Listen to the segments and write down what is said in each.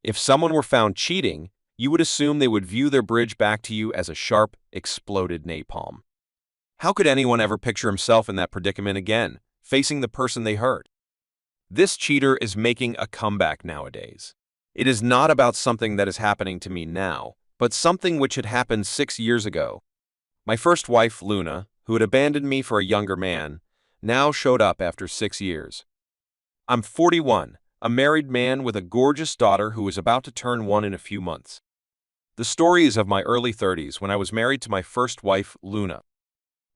If someone were found cheating, you would assume they would view their bridge back to you as a sharp, exploded napalm. How could anyone ever picture himself in that predicament again, facing the person they hurt? This cheater is making a comeback nowadays. It is not about something that is happening to me now, but something which had happened 6 years ago. My first wife, Luna, who had abandoned me for a younger man, now showed up after 6 years. I'm 41, a married man with a gorgeous daughter who is about to turn 1 in a few months. The story is of my early 30s when I was married to my first wife, Luna.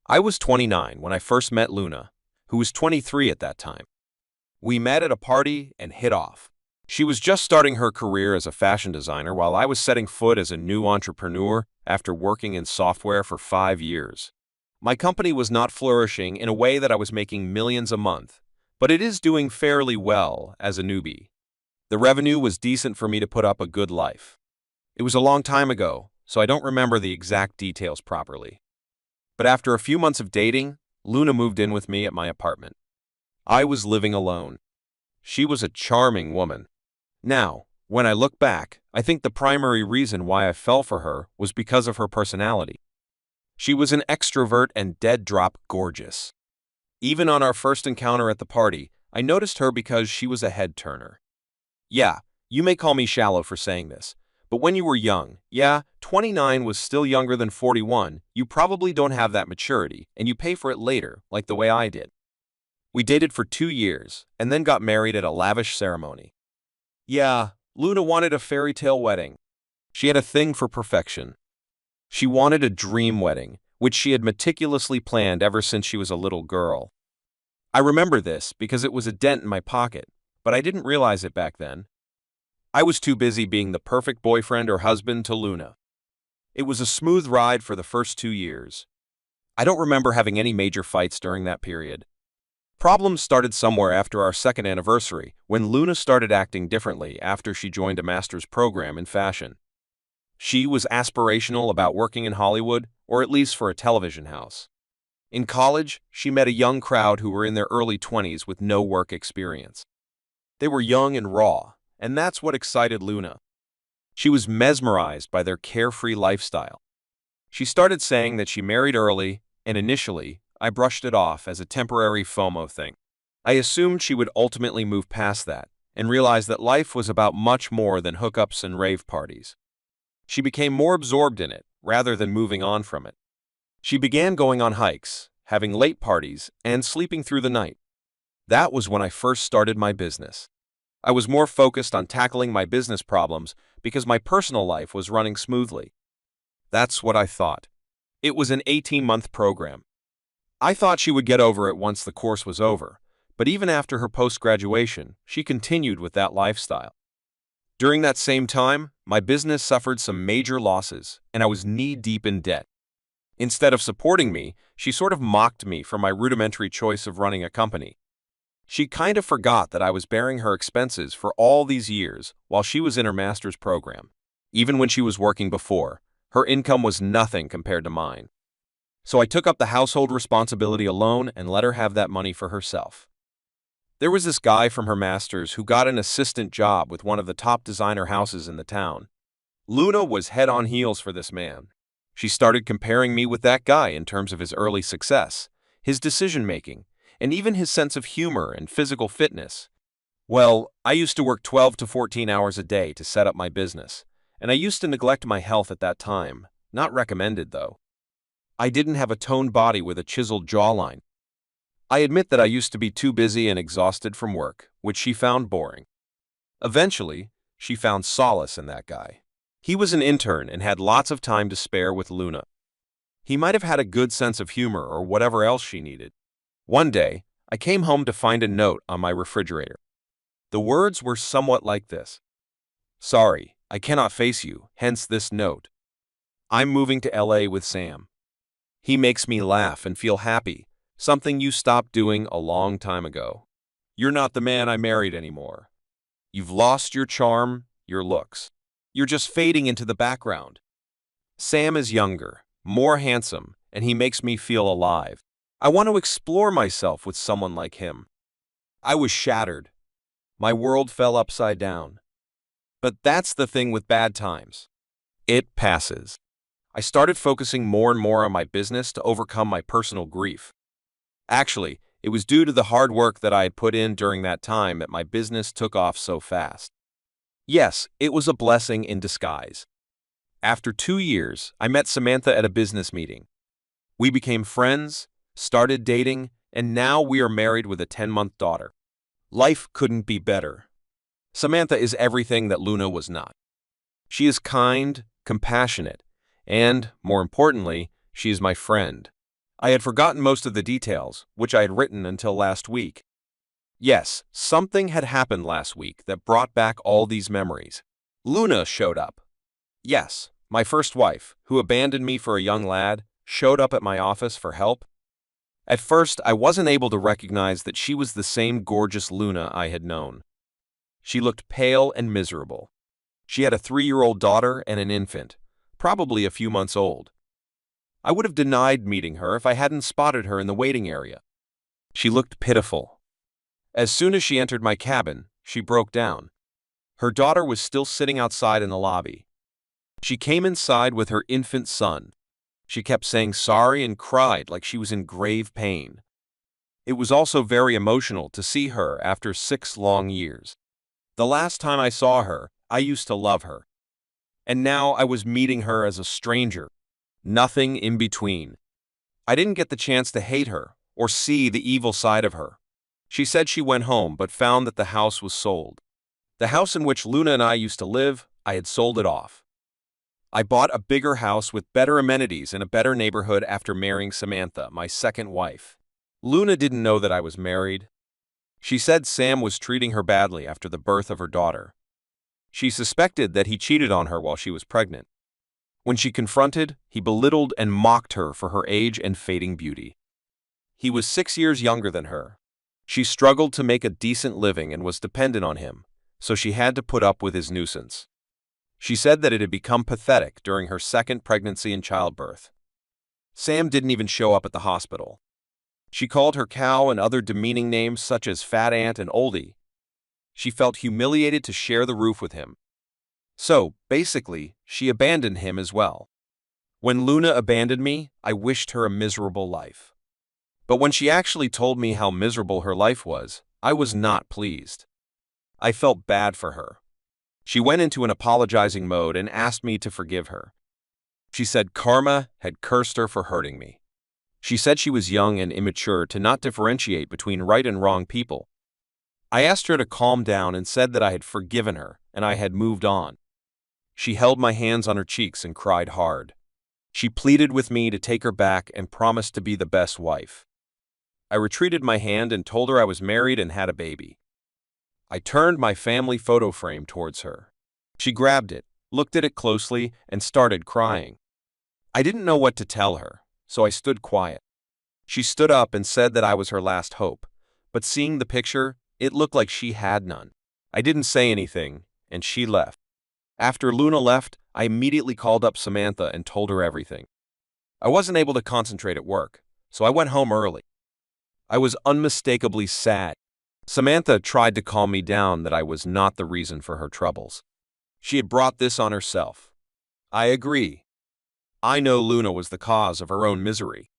I was 29 when I first met Luna, who was 23 at that time. We met at a party and hit off. She was just starting her career as a fashion designer while I was setting foot as a new entrepreneur after working in software for 5 years. My company was not flourishing in a way that I was making millions a month, but it is doing fairly well as a newbie. The revenue was decent for me to put up a good life. It was a long time ago, so I don't remember the exact details properly. But after a few months of dating, Luna moved in with me at my apartment. I was living alone. She was a charming woman. Now, when I look back, I think the primary reason why I fell for her was because of her personality. She was an extrovert and dead-drop gorgeous. Even on our first encounter at the party, I noticed her because she was a head-turner. Yeah, you may call me shallow for saying this, but when you were young, 29 was still younger than 41, you probably don't have that maturity, and you pay for it later, like the way I did. We dated for 2 years, and then got married at a lavish ceremony. Yeah, Luna wanted a fairy tale wedding. She had a thing for perfection. She wanted a dream wedding, which she had meticulously planned ever since she was a little girl. I remember this because it was a dent in my pocket, but I didn't realize it back then. I was too busy being the perfect boyfriend or husband to Luna. It was a smooth ride for the first 2 years. I don't remember having any major fights during that period. Problems started somewhere after our second anniversary, when Luna started acting differently after she joined a master's program in fashion. She was aspirational about working in Hollywood, or at least for a television house. In college, she met a young crowd who were in their early 20s with no work experience. They were young and raw, and that's what excited Luna. She was mesmerized by their carefree lifestyle. She started saying that she married early, and initially, I brushed it off as a temporary FOMO thing. I assumed she would ultimately move past that and realize that life was about much more than hookups and rave parties. She became more absorbed in it rather than moving on from it. She began going on hikes, having late parties, and sleeping through the night. That was when I first started my business. I was more focused on tackling my business problems because my personal life was running smoothly. That's what I thought. It was an 18-month program. I thought she would get over it once the course was over, but even after her post-graduation, she continued with that lifestyle. During that same time, my business suffered some major losses, and I was knee-deep in debt. Instead of supporting me, she sort of mocked me for my rudimentary choice of running a company. She kind of forgot that I was bearing her expenses for all these years while she was in her master's program. Even when she was working before, her income was nothing compared to mine. So I took up the household responsibility alone and let her have that money for herself. There was this guy from her master's who got an assistant job with one of the top designer houses in the town. Luna was head on heels for this man. She started comparing me with that guy in terms of his early success, his decision-making, and even his sense of humor and physical fitness. Well, I used to work 12 to 14 hours a day to set up my business, and I used to neglect my health at that time. Not recommended, though. I didn't have a toned body with a chiseled jawline. I admit that I used to be too busy and exhausted from work, which she found boring. Eventually, she found solace in that guy. He was an intern and had lots of time to spare with Luna. He might have had a good sense of humor or whatever else she needed. One day, I came home to find a note on my refrigerator. The words were somewhat like this: "Sorry, I cannot face you, hence this note. I'm moving to LA with Sam. He makes me laugh and feel happy, something you stopped doing a long time ago. You're not the man I married anymore. You've lost your charm, your looks. You're just fading into the background. Sam is younger, more handsome, and he makes me feel alive. I want to explore myself with someone like him." I was shattered. My world fell upside down. But that's the thing with bad times. It passes. I started focusing more and more on my business to overcome my personal grief. Actually, it was due to the hard work that I had put in during that time that my business took off so fast. Yes, it was a blessing in disguise. After 2 years, I met Samantha at a business meeting. We became friends, started dating, and now we are married with a 10-month daughter. Life couldn't be better. Samantha is everything that Luna was not. She is kind, compassionate, and, more importantly, she is my friend. I had forgotten most of the details, which I had written until last week. Yes, something had happened last week that brought back all these memories. Luna showed up. Yes, my first wife, who abandoned me for a young lad, showed up at my office for help. At first, I wasn't able to recognize that she was the same gorgeous Luna I had known. She looked pale and miserable. She had a 3-year-old daughter and an infant, probably a few months old. I would have denied meeting her if I hadn't spotted her in the waiting area. She looked pitiful. As soon as she entered my cabin, she broke down. Her daughter was still sitting outside in the lobby. She came inside with her infant son. She kept saying sorry and cried like she was in grave pain. It was also very emotional to see her after 6 long years. The last time I saw her, I used to love her. And now I was meeting her as a stranger. Nothing in between. I didn't get the chance to hate her or see the evil side of her. She said she went home but found that the house was sold. The house in which Luna and I used to live, I had sold it off. I bought a bigger house with better amenities in a better neighborhood after marrying Samantha, my second wife. Luna didn't know that I was married. She said Sam was treating her badly after the birth of her daughter. She suspected that he cheated on her while she was pregnant. When she confronted, he belittled and mocked her for her age and fading beauty. He was 6 years younger than her. She struggled to make a decent living and was dependent on him, so she had to put up with his nuisance. She said that it had become pathetic during her second pregnancy and childbirth. Sam didn't even show up at the hospital. She called her cow and other demeaning names such as Fat Aunt and Oldie. She felt humiliated to share the roof with him. So, basically, she abandoned him as well. When Luna abandoned me, I wished her a miserable life. But when she actually told me how miserable her life was, I was not pleased. I felt bad for her. She went into an apologizing mode and asked me to forgive her. She said karma had cursed her for hurting me. She said she was young and immature to not differentiate between right and wrong people. I asked her to calm down and said that I had forgiven her and I had moved on. She held my hands on her cheeks and cried hard. She pleaded with me to take her back and promised to be the best wife. I retreated my hand and told her I was married and had a baby. I turned my family photo frame towards her. She grabbed it, looked at it closely, and started crying. I didn't know what to tell her, so I stood quiet. She stood up and said that I was her last hope, but seeing the picture, it looked like she had none. I didn't say anything, and she left. After Luna left, I immediately called up Samantha and told her everything. I wasn't able to concentrate at work, so I went home early. I was unmistakably sad. Samantha tried to calm me down that I was not the reason for her troubles. She had brought this on herself. I agree. I know Luna was the cause of her own misery.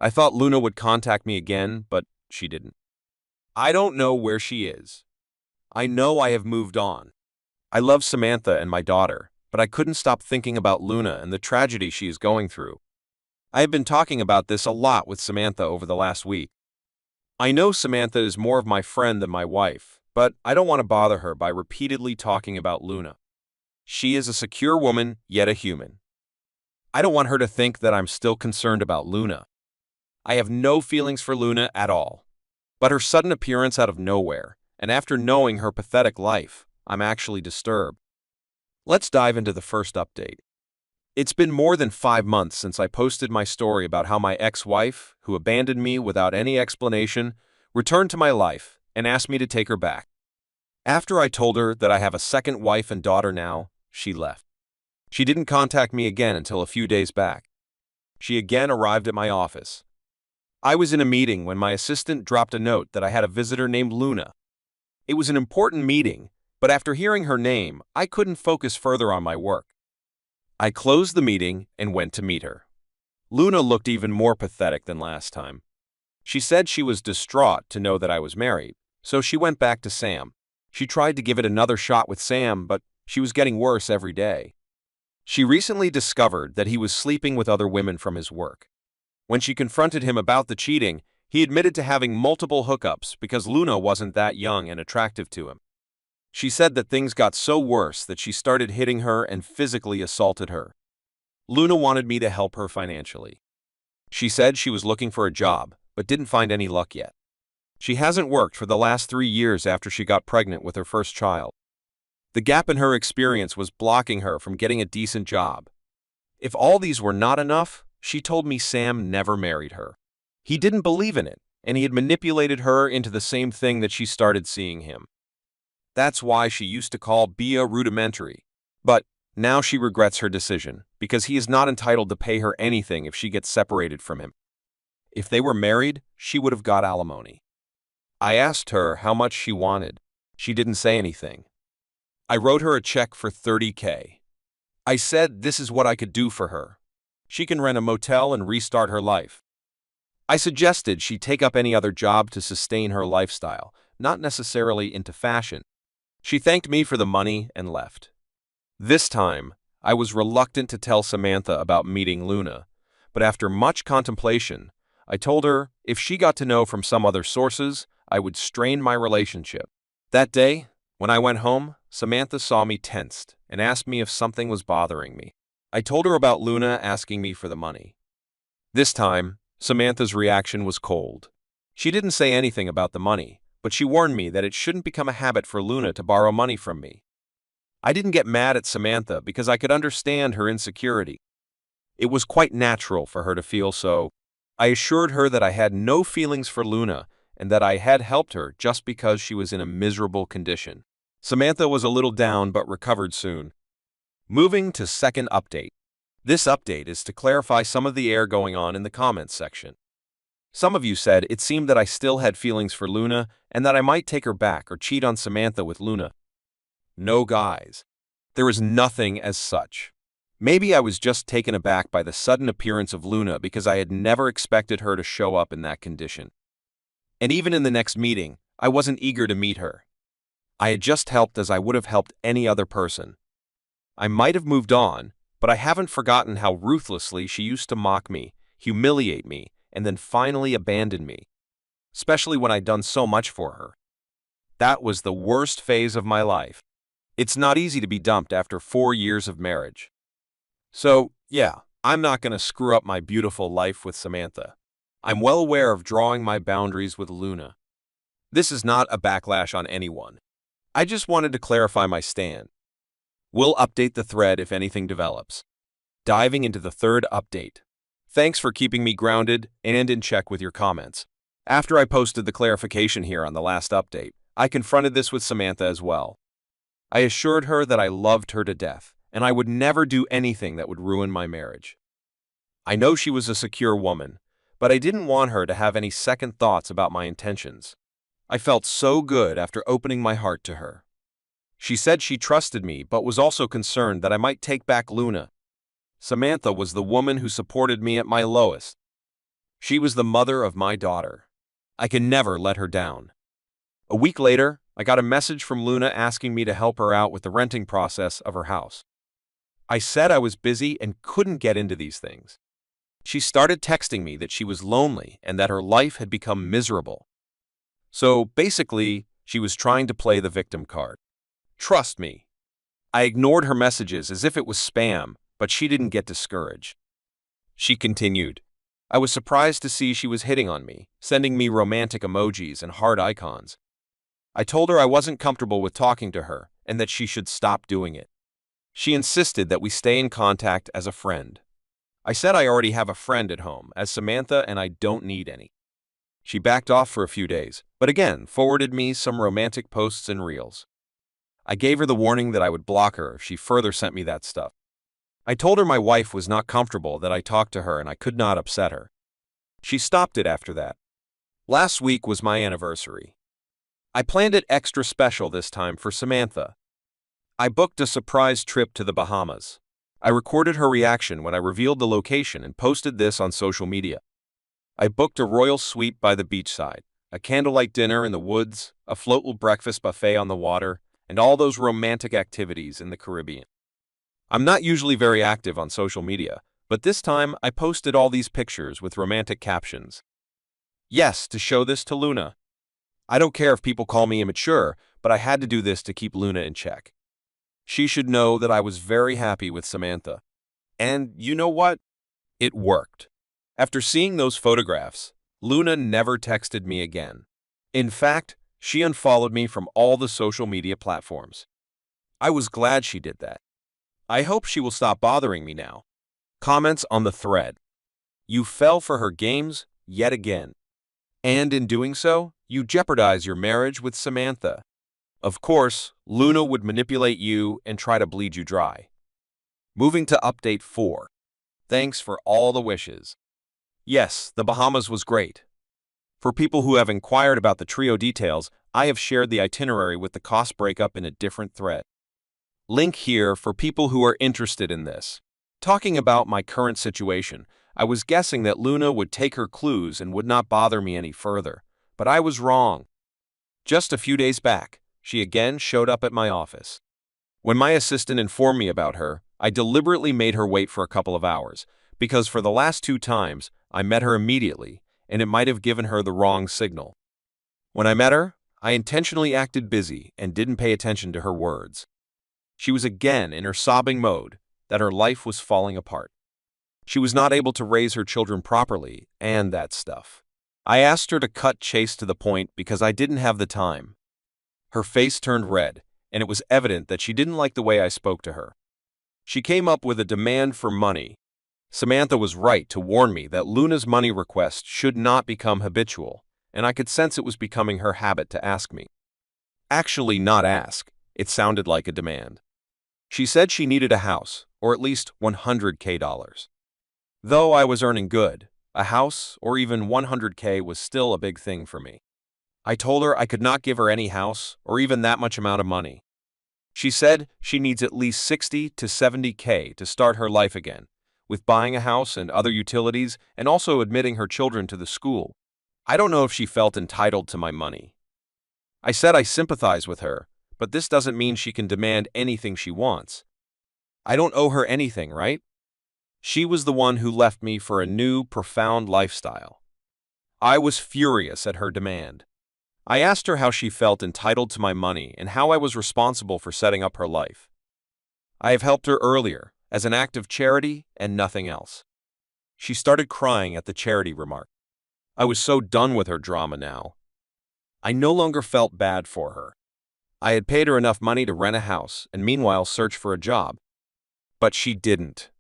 I thought Luna would contact me again, but she didn't. I don't know where she is. I know I have moved on. I love Samantha and my daughter, but I couldn't stop thinking about Luna and the tragedy she is going through. I have been talking about this a lot with Samantha over the last week. I know Samantha is more of my friend than my wife, but I don't want to bother her by repeatedly talking about Luna. She is a secure woman, yet a human. I don't want her to think that I'm still concerned about Luna. I have no feelings for Luna at all. But her sudden appearance out of nowhere, and after knowing her pathetic life, I'm actually disturbed. Let's dive into the first update. It's been more than 5 months since I posted my story about how my ex-wife, who abandoned me without any explanation, returned to my life and asked me to take her back. After I told her that I have a second wife and daughter now, she left. She didn't contact me again until a few days back. She again arrived at my office. I was in a meeting when my assistant dropped a note that I had a visitor named Luna. It was an important meeting, But after hearing her name, I couldn't focus further on my work. I closed the meeting and went to meet her. Luna looked even more pathetic than last time. She said she was distraught to know that I was married, so she went back to Sam. She tried to give it another shot with Sam, but she was getting worse every day. She recently discovered that he was sleeping with other women from his work. When she confronted him about the cheating, he admitted to having multiple hookups because Luna wasn't that young and attractive to him. She said that things got so worse that she started hitting her and physically assaulted her. Luna wanted me to help her financially. She said she was looking for a job, but didn't find any luck yet. She hasn't worked for the last 3 years after she got pregnant with her first child. The gap in her experience was blocking her from getting a decent job. If all these were not enough, she told me Sam never married her. He didn't believe in it, and he had manipulated her into the same thing that she started seeing him. That's why she used to call Bia rudimentary. But now she regrets her decision, because he is not entitled to pay her anything if she gets separated from him. If they were married, she would have got alimony. I asked her how much she wanted. She didn't say anything. I wrote her a check for $30K. I said this is what I could do for her. She can rent a motel and restart her life. I suggested she take up any other job to sustain her lifestyle, not necessarily into fashion. She thanked me for the money and left. This time, I was reluctant to tell Samantha about meeting Luna, but after much contemplation, I told her if she got to know from some other sources, I would strain my relationship. That day, when I went home, Samantha saw me tensed and asked me if something was bothering me. I told her about Luna asking me for the money. This time, Samantha's reaction was cold. She didn't say anything about the money, but she warned me that it shouldn't become a habit for Luna to borrow money from me. I didn't get mad at Samantha because I could understand her insecurity. It was quite natural for her to feel so. I assured her that I had no feelings for Luna and that I had helped her just because she was in a miserable condition. Samantha was a little down but recovered soon. Moving to second update. This update is to clarify some of the air going on in the comments section. Some of you said it seemed that I still had feelings for Luna and that I might take her back or cheat on Samantha with Luna. No, guys. There is nothing as such. Maybe I was just taken aback by the sudden appearance of Luna because I had never expected her to show up in that condition. And even in the next meeting, I wasn't eager to meet her. I had just helped as I would have helped any other person. I might have moved on, but I haven't forgotten how ruthlessly she used to mock me, humiliate me, and then finally abandon me, especially when I'd done so much for her. That was the worst phase of my life. It's not easy to be dumped after 4 years of marriage. So, yeah, I'm not going to screw up my beautiful life with Samantha. I'm well aware of drawing my boundaries with Luna. This is not a backlash on anyone. I just wanted to clarify my stand. We'll update the thread if anything develops. Diving into the third update. Thanks for keeping me grounded and in check with your comments. After I posted the clarification here on the last update, I confronted this with Samantha as well. I assured her that I loved her to death, and I would never do anything that would ruin my marriage. I know she was a secure woman, but I didn't want her to have any second thoughts about my intentions. I felt so good after opening my heart to her. She said she trusted me but was also concerned that I might take back Luna. Samantha was the woman who supported me at my lowest. She was the mother of my daughter. I can never let her down. A week later, I got a message from Luna asking me to help her out with the renting process of her house. I said I was busy and couldn't get into these things. She started texting me that she was lonely and that her life had become miserable. So basically, she was trying to play the victim card. Trust me. I ignored her messages as if it was spam, but she didn't get discouraged. She continued. I was surprised to see she was hitting on me, sending me romantic emojis and heart icons. I told her I wasn't comfortable with talking to her and that she should stop doing it. She insisted that we stay in contact as a friend. I said I already have a friend at home, as Samantha, and I don't need any. She backed off for a few days, but again forwarded me some romantic posts and reels. I gave her the warning that I would block her if she further sent me that stuff. I told her my wife was not comfortable that I talked to her and I could not upset her. She stopped it after that. Last week was my anniversary. I planned it extra special this time for Samantha. I booked a surprise trip to the Bahamas. I recorded her reaction when I revealed the location and posted this on social media. I booked a royal suite by the beachside, a candlelight dinner in the woods, a floatal breakfast buffet on the water, and all those romantic activities in the Caribbean. I'm not usually very active on social media, but this time I posted all these pictures with romantic captions. Yes, to show this to Luna. I don't care if people call me immature, but I had to do this to keep Luna in check. She should know that I was very happy with Samantha. And you know what? It worked. After seeing those photographs, Luna never texted me again. In fact, she unfollowed me from all the social media platforms. I was glad she did that. I hope she will stop bothering me now. Comments on the thread. You fell for her games yet again. And in doing so, you jeopardize your marriage with Samantha. Of course, Luna would manipulate you and try to bleed you dry. Moving to update 4. Thanks for all the wishes. Yes, the Bahamas was great. For people who have inquired about the trio details, I have shared the itinerary with the cost breakup in a different thread. Link here for people who are interested in this. Talking about my current situation, I was guessing that Luna would take her clues and would not bother me any further, but I was wrong. Just a few days back, she again showed up at my office. When my assistant informed me about her, I deliberately made her wait for a couple of hours, because for the last 2 times, I met her immediately, and it might have given her the wrong signal. When I met her, I intentionally acted busy and didn't pay attention to her words. She was again in her sobbing mode, that her life was falling apart. She was not able to raise her children properly, and that stuff. I asked her to cut Chase to the point because I didn't have the time. Her face turned red, and it was evident that she didn't like the way I spoke to her. She came up with a demand for money. Samantha was right to warn me that Luna's money request should not become habitual, and I could sense it was becoming her habit to ask me. Actually, not ask. It sounded like a demand. She said she needed a house, or at least $100K. Though I was earning good, a house or even $100K was still a big thing for me. I told her I could not give her any house or even that much amount of money. She said she needs at least $60 to $70K to start her life again, with buying a house and other utilities and also admitting her children to the school. I don't know if she felt entitled to my money. I said I sympathize with her, but this doesn't mean she can demand anything she wants. I don't owe her anything, right? She was the one who left me for a new, profound lifestyle. I was furious at her demand. I asked her how she felt entitled to my money and how I was responsible for setting up her life. I have helped her earlier, as an act of charity and nothing else. She started crying at the charity remark. I was so done with her drama now. I no longer felt bad for her. I had paid her enough money to rent a house and meanwhile search for a job. But she didn't.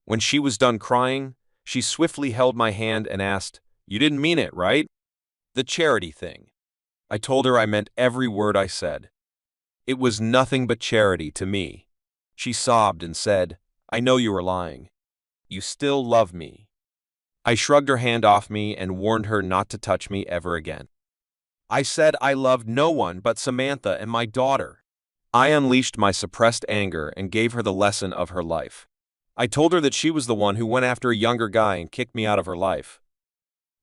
When she was done crying, she swiftly held my hand and asked, "You didn't mean it, right?" The charity thing. I told her I meant every word I said. It was nothing but charity to me. She sobbed and said, "I know you were lying. You still love me." I shrugged her hand off me and warned her not to touch me ever again. I said I loved no one but Samantha and my daughter. I unleashed my suppressed anger and gave her the lesson of her life. I told her that she was the one who went after a younger guy and kicked me out of her life.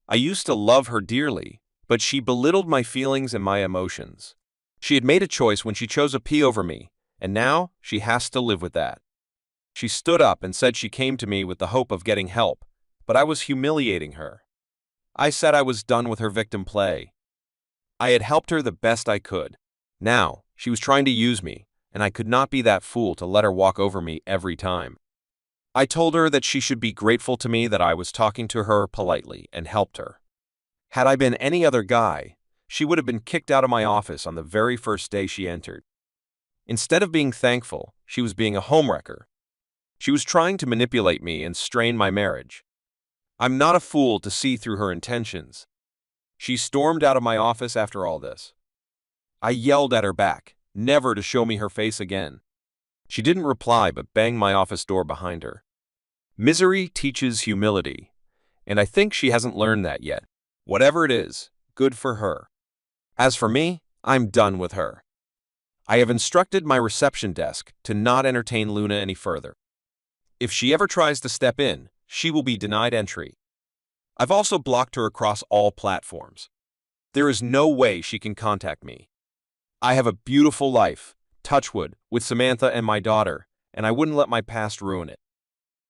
I used to love her dearly, but she belittled my feelings and my emotions. She had made a choice when she chose a P over me, and now she has to live with that. She stood up and said she came to me with the hope of getting help, but I was humiliating her. I said I was done with her victim play. I had helped her the best I could. Now, she was trying to use me, and I could not be that fool to let her walk over me every time. I told her that she should be grateful to me that I was talking to her politely and helped her. Had I been any other guy, she would have been kicked out of my office on the very first day she entered. Instead of being thankful, she was being a homewrecker. She was trying to manipulate me and strain my marriage. I'm not a fool to see through her intentions. She stormed out of my office after all this. I yelled at her back, never to show me her face again. She didn't reply but banged my office door behind her. Misery teaches humility, and I think she hasn't learned that yet. Whatever it is, good for her. As for me, I'm done with her. I have instructed my reception desk to not entertain Luna any further. If she ever tries to step in, she will be denied entry. I've also blocked her across all platforms. There is no way she can contact me. I have a beautiful life, touch wood, with Samantha and my daughter, and I wouldn't let my past ruin it.